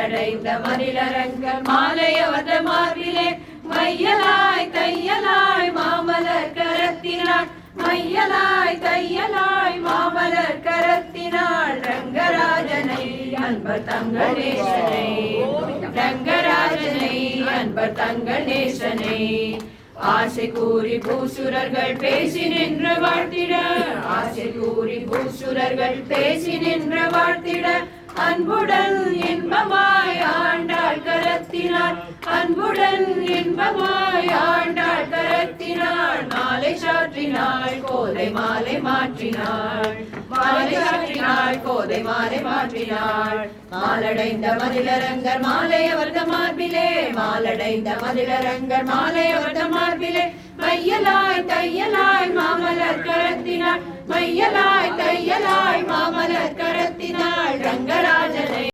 மாலடைந்த மதிலரங்கர் மாலையவத மார்பிலே மையலாய் தையலாய் மாமலர் கரத்தினாள் மையலாய் தையலாய் மாமலர் கரத்தினாள் ரங்கராஜனை அன்பர் தங்கள் நேசனை ரங்கராஜனை அன்பர் தங்கள் நேசனை ஆசை கூறி பூசுரர்கள் பேசி நின்று வாழ்த்திட ஆசை கூறி பூசுரர்கள் பேசி நின்று வாழ்த்திட அன்புடன் இன்பமாய் ஆண்டாள் கரத்தினாள் அன்புடன் இன்பமாய் ஆண்டாள் கரத்தினாள் மாலை சாற்றினாள் கோதை மாலை மாற்றினாள் மாலை சாற்றினாள் கோதை மாலை மாற்றினாள் மாலடைந்த மதிலரங்கர் மாலையவர்த மார்பிலே மாலடைந்த மதிலரங்கர் மாலையவர்த மார்பிலே மையலாய் தையலாய் மாமலர் கரத்தினாள் மையலாய் தையலாய் மாமலர் கரத்தினாள் ரங்கராஜனை